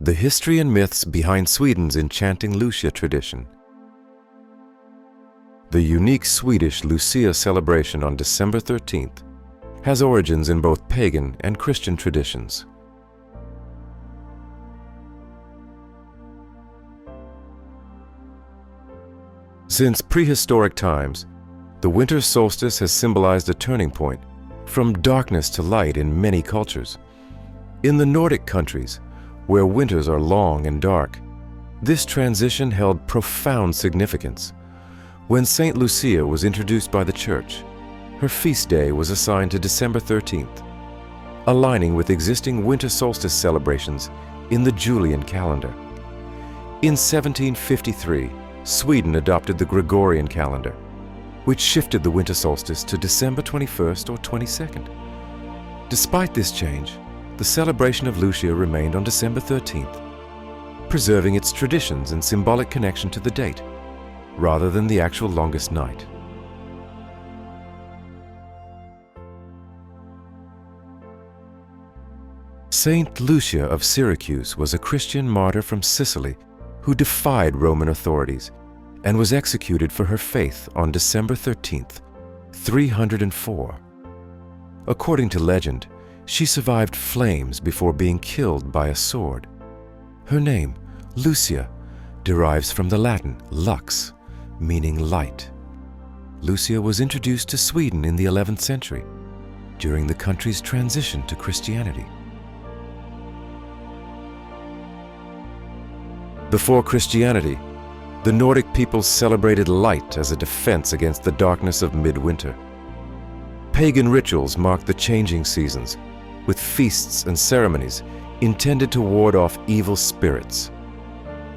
The history and myths behind Sweden's Enchanting Lucia tradition. The unique Swedish Lucia celebration on December 13th has origins in both pagan and Christian traditions. Since prehistoric times, the winter solstice has symbolized a turning point from darkness to light in many cultures. In the Nordic countries, where winters are long and dark, this transition held profound significance. When Saint Lucia was introduced by the Church, her feast day was assigned to December 13th, aligning with existing winter solstice celebrations in the Julian calendar. In 1753, Sweden adopted the Gregorian calendar, which shifted the winter solstice to December 21st or 22nd. Despite this change, the celebration of Lucia remained on December 13th, preserving its traditions and symbolic connection to the date, rather than the actual longest night. Saint Lucia of Syracuse was a Christian martyr from Sicily who defied Roman authorities and was executed for her faith on December 13th, 304. According to legend, she survived flames before being killed by a sword. Her name, Lucia, derives from the Latin lux, meaning light. Lucia was introduced to Sweden in the 11th century, during the country's transition to Christianity. Before Christianity, the Nordic peoples celebrated light as a defense against the darkness of midwinter. Pagan rituals marked the changing seasons, with feasts and ceremonies intended to ward off evil spirits.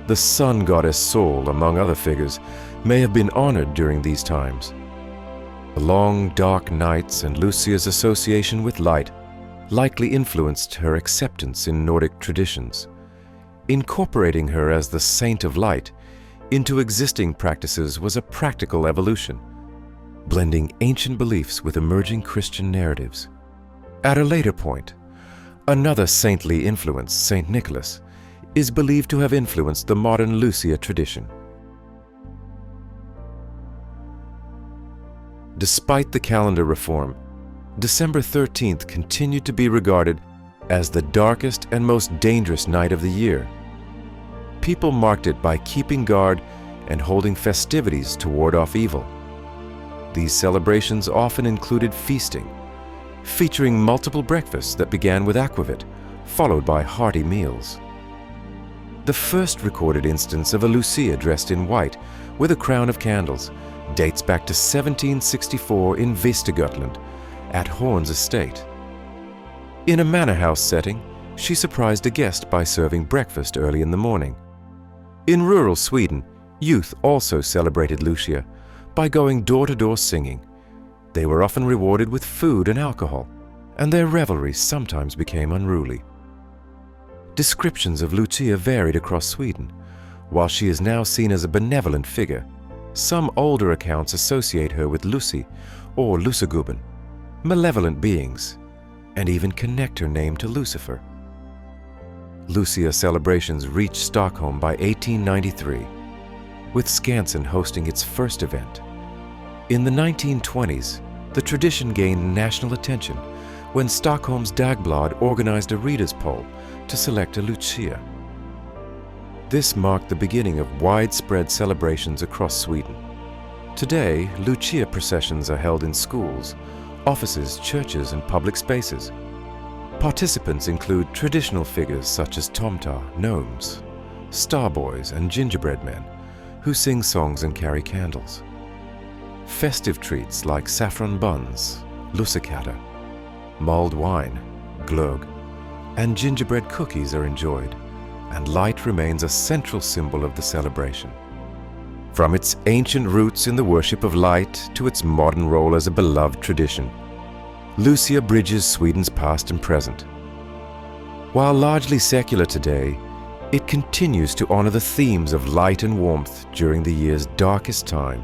The sun goddess Sol, among other figures, may have been honored during these times. The long, dark nights and Lucia's association with light likely influenced her acceptance in Nordic traditions. Incorporating her as the Saint of Light into existing practices was a practical evolution, blending ancient beliefs with emerging Christian narratives. At a later point, another saintly influence, Saint Nicholas, is believed to have influenced the modern Lucia tradition. Despite the calendar reform, December 13th continued to be regarded as the darkest and most dangerous night of the year. People marked it by keeping guard and holding festivities to ward off evil. These celebrations often included feasting, featuring multiple breakfasts that began with aquavit, followed by hearty meals. The first recorded instance of a Lucia dressed in white with a crown of candles dates back to 1764 in Västergötland at Horn's estate. In a manor house setting, she surprised a guest by serving breakfast early in the morning. In rural Sweden, youth also celebrated Lucia by going door-to-door singing. They were often rewarded with food and alcohol, and their revelries sometimes became unruly. Descriptions of Lucia varied across Sweden. While she is now seen as a benevolent figure, some older accounts associate her with Lucy or Lusegubben, malevolent beings, and even connect her name to Lucifer. Lucia celebrations reached Stockholm by 1893, with Skansen hosting its first event. In the 1920s, the tradition gained national attention when Stockholm's Dagblad organized a readers' poll to select a Lucia. This marked the beginning of widespread celebrations across Sweden. Today, Lucia processions are held in schools, offices, churches, and public spaces. Participants include traditional figures such as tomtar, gnomes, starboys, and gingerbread men who sing songs and carry candles. Festive treats like saffron buns, lussekatter, mulled wine, glögg, and gingerbread cookies are enjoyed, and light remains a central symbol of the celebration. From its ancient roots in the worship of light to its modern role as a beloved tradition, Lucia bridges Sweden's past and present. While largely secular today, it continues to honor the themes of light and warmth during the year's darkest time.